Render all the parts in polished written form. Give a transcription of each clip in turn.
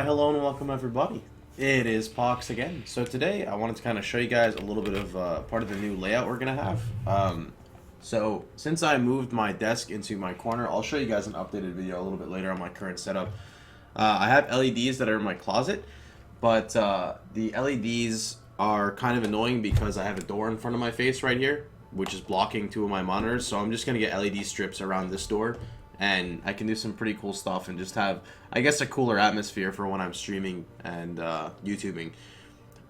Why, hello and welcome everybody. It is Pohx again. So today I wanted to kind of show you guys a little bit of part of the new layout we're going to have. So since I moved my desk into my corner, I'll show you guys an updated video a little bit later on my current setup. I have LEDs that are in my closet, but the LEDs are kind of annoying because I have a door in front of my face right here, which is blocking two of my monitors. So I'm just going to get LED strips around this door, and I can do some pretty cool stuff and just have, I guess, a cooler atmosphere for when I'm streaming and YouTubing.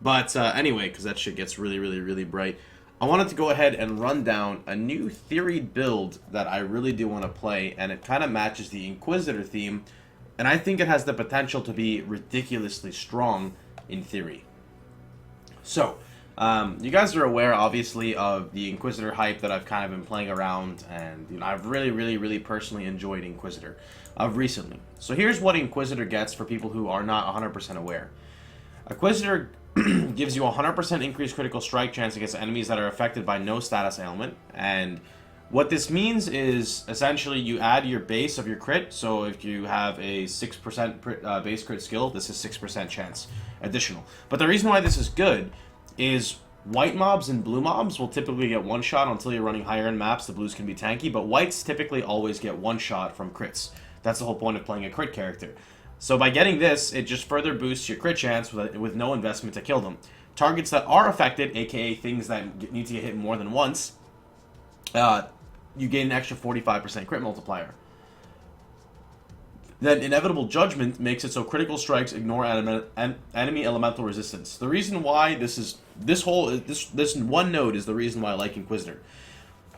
But anyway, because that shit gets really bright, I wanted to go ahead and run down a new theory build that I really do want to play, and it kind of matches the Inquisitor theme, and I think it has the potential to be ridiculously strong in theory. So, you guys are aware, obviously, of the Inquisitor hype that I've kind of been playing around, and you know, I've really personally enjoyed Inquisitor recently. So here's what Inquisitor gets for people who are not 100% aware. Inquisitor gives you 100% increased critical strike chance against enemies that are affected by no status ailment, and what this means is essentially you add your base of your crit. So if you have a 6% base crit skill, this is 6% chance additional. But the reason why this is good is white mobs and blue mobs will typically get one shot until you're running higher end maps. The blues can be tanky, but whites typically always get one shot from crits. That's the whole point of playing a crit character. So by getting this, it just further boosts your crit chance with no investment to kill them. Targets that are affected, aka things that need to get hit more than once, you gain an extra 45% crit multiplier. Then Inevitable Judgment makes it so critical strikes ignore enemy elemental resistance. The reason why this one node is the reason why I like Inquisitor.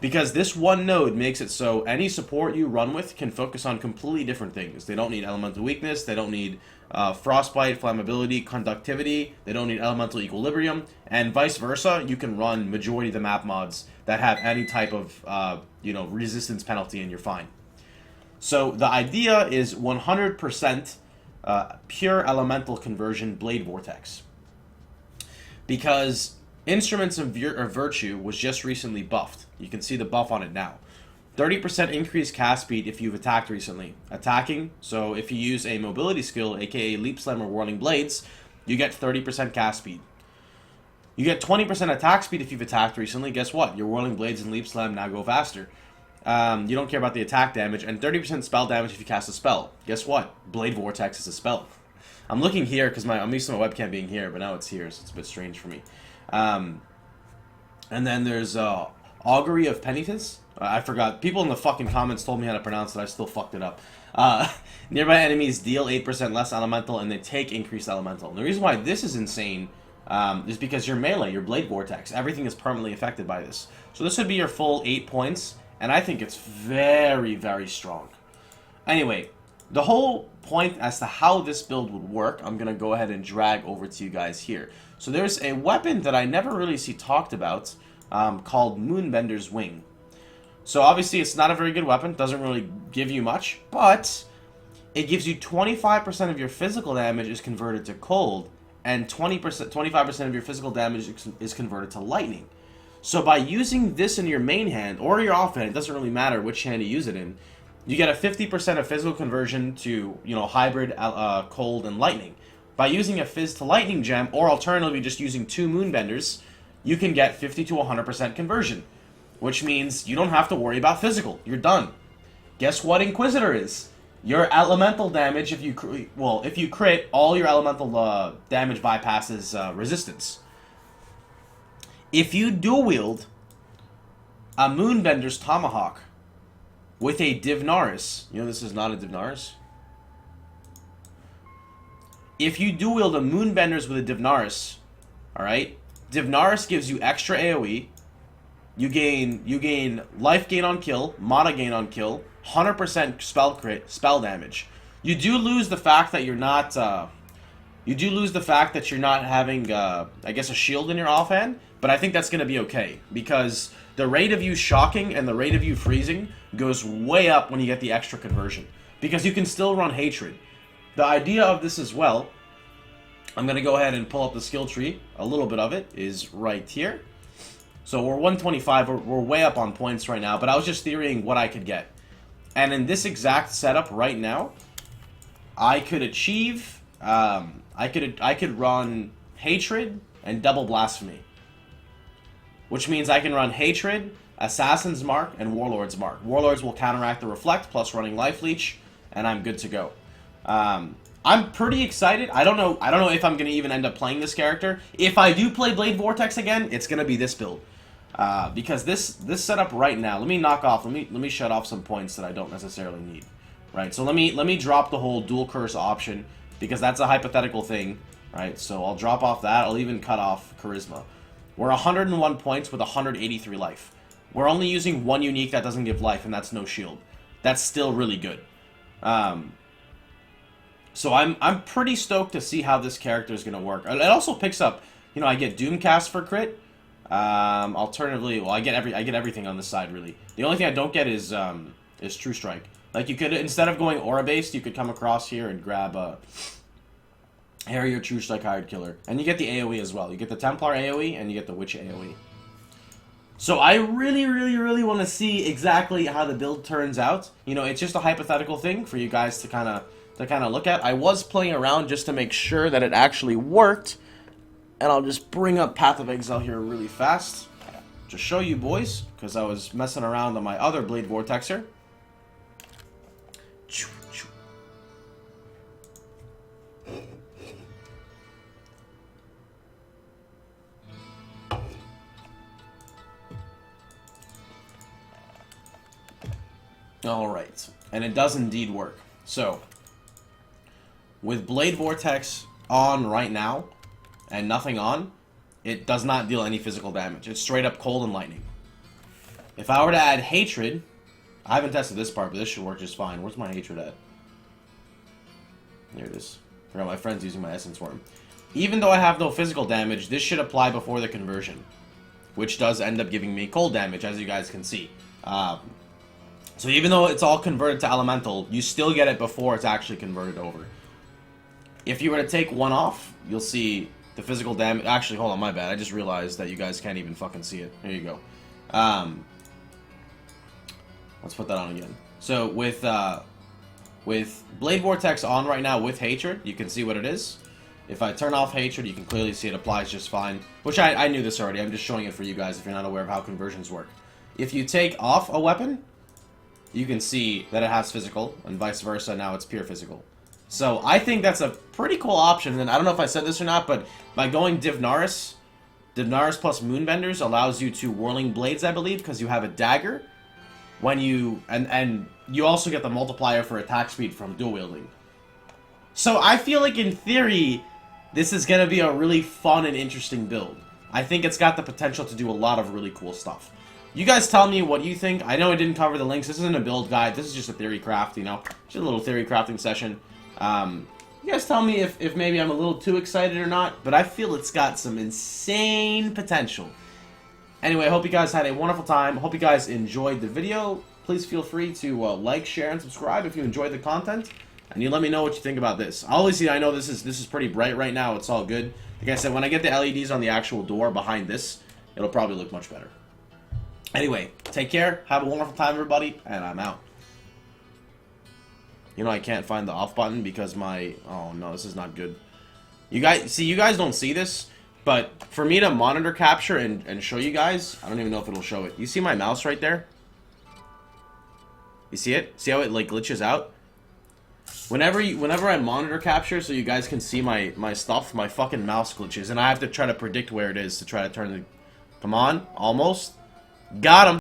Because this one node makes it so any support you run with can focus on completely different things. They don't need elemental weakness, they don't need frostbite, flammability, conductivity, they don't need elemental equilibrium, and vice versa. You can run majority of the map mods that have any type of resistance penalty, and you're fine. So the idea is 100% pure elemental conversion Blade Vortex. Because Instruments of Virtue was just recently buffed. You can see the buff on it now. 30% increased cast speed if you've attacked recently. Attacking, so if you use a mobility skill, aka Leap Slam or Whirling Blades, you get 30% cast speed. You get 20% attack speed if you've attacked recently. Guess what? Your Whirling Blades and Leap Slam now go faster. You don't care about the attack damage, and 30% spell damage if you cast a spell. Guess what? Blade Vortex is a spell. I'm looking here because I'm used to my webcam being here, but now it's here, so it's a bit strange for me. And then there's Augury of Penitence. I forgot. People in the fucking comments told me how to pronounce it. I still fucked it up. Nearby enemies deal 8% less elemental, and they take increased elemental. And the reason why this is insane is because your melee, your Blade Vortex, everything is permanently affected by this. So this would be your full 8 points, and I think it's very strong. Anyway, the whole point as to how this build would work, I'm going to go ahead and drag over to you guys here. So there's a weapon that I never really see talked about called Moonbender's Wing. So obviously it's not a very good weapon, doesn't really give you much, but it gives you 25% of your physical damage is converted to cold, and 25% of your physical damage is converted to lightning. So by using this in your main hand or your offhand, it doesn't really matter which hand you use it in, you get a 50% of physical conversion to, hybrid cold and lightning. By using a Fizz to Lightning gem, or alternatively just using 2 Moonbenders, you can get 50 to 100% conversion. Which means you don't have to worry about physical. You're done. Guess what Inquisitor is? Your elemental damage, if you crit, all your elemental damage bypasses resistance. If you dual wield a Moonbender's Tomahawk with a Divnaris, this is not a Divnaris. If you dual wield a Moonbender's with a Divnaris, alright, Divnaris gives you extra AoE, you gain life gain on kill, mana gain on kill, 100% spell crit, spell damage. You do lose the fact that you're not, having, I guess, a shield in your offhand, but I think that's going to be okay, because the rate of you shocking and the rate of you freezing goes way up when you get the extra conversion, because you can still run Hatred. The idea of this as well, I'm going to go ahead and pull up the skill tree. A little bit of it is right here. So we're 125, we're way up on points right now, but I was just theorying what I could get. And in this exact setup right now, I could achieve I could run Hatred and double Blasphemy, which means I can run Hatred, Assassin's Mark, and Warlord's Mark. Warlords will counteract the Reflect plus running Life Leech, and I'm good to go. I'm pretty excited. I don't know if I'm gonna even end up playing this character. If I do play Blade Vortex again, it's gonna be this build. Because this setup right now, let me shut off some points that I don't necessarily need. Right, so let me drop the whole dual curse option, because that's a hypothetical thing, right? So I'll drop off that. I'll even cut off charisma. We're 101 points with 183 life. We're only using one unique that doesn't give life, and that's no shield. That's still really good. So I'm pretty stoked to see how this character is gonna work. It also picks up, you know, I get Doomcast for crit. Alternatively, well, I get everything on this side really. The only thing I don't get is True Strike. Like, you could, instead of going aura based, you could come across here and grab a Harrier True Strike Hired Killer, and you get the AOE as well. You get the Templar AOE and you get the Witch AOE. So I really want to see exactly how the build turns out. You know, it's just a hypothetical thing for you guys to kind of look at. I was playing around just to make sure that it actually worked. And I'll just bring up Path of Exile here really fast to show you boys, because I was messing around on my other Blade Vortexer. Alright, and it does indeed work. So, with Blade Vortex on right now, and nothing on, it does not deal any physical damage. It's straight up cold and lightning. If I were to add Hatred, I haven't tested this part, but this should work just fine. Where's my Hatred at? There it is. Forgot my friend's using my Essence Worm. Even though I have no physical damage, this should apply before the conversion, which does end up giving me cold damage, as you guys can see. So even though it's all converted to Elemental, you still get it before it's actually converted over. If you were to take one off, you'll see the physical damage. Actually, hold on, my bad. I just realized that you guys can't even fucking see it. There you go. Let's put that on again. So with Blade Vortex on right now with Hatred, you can see what it is. If I turn off Hatred, you can clearly see it applies just fine. Which I knew this already. I'm just showing it for you guys if you're not aware of how conversions work. If you take off a weapon, you can see that it has physical, and vice versa. Now it's pure physical. So I think that's a pretty cool option, and I don't know if I said this or not, but by going Divnaris plus Moonbenders allows you to Whirling Blades, I believe, because you have a dagger. When you and you also get the multiplier for attack speed from dual wielding. So I feel like in theory, this is gonna be a really fun and interesting build. I think it's got the potential to do a lot of really cool stuff. You guys tell me what you think. I know I didn't cover the links. This isn't a build guide. This is just a theory craft, you know, just a little theory crafting session. You guys tell me if maybe I'm a little too excited or not, but I feel it's got some insane potential. Anyway, I hope you guys had a wonderful time. I hope you guys enjoyed the video. Please feel free to like, share, and subscribe if you enjoyed the content. And you let me know what you think about this. Obviously, I know this is pretty bright right now. It's all good. Like I said, when I get the LEDs on the actual door behind this, it'll probably look much better. Anyway, take care. Have a wonderful time, everybody. And I'm out. You know, I can't find the off button because my... Oh, no, this is not good. You guys don't see this, but for me to monitor capture and show you guys, I don't even know if it'll show it. You see my mouse right there? You see it? See how it, like, glitches out? Whenever I monitor capture so you guys can see my stuff, my fucking mouse glitches, and I have to try to predict where it is to try to turn the... Come on. Almost. Got him.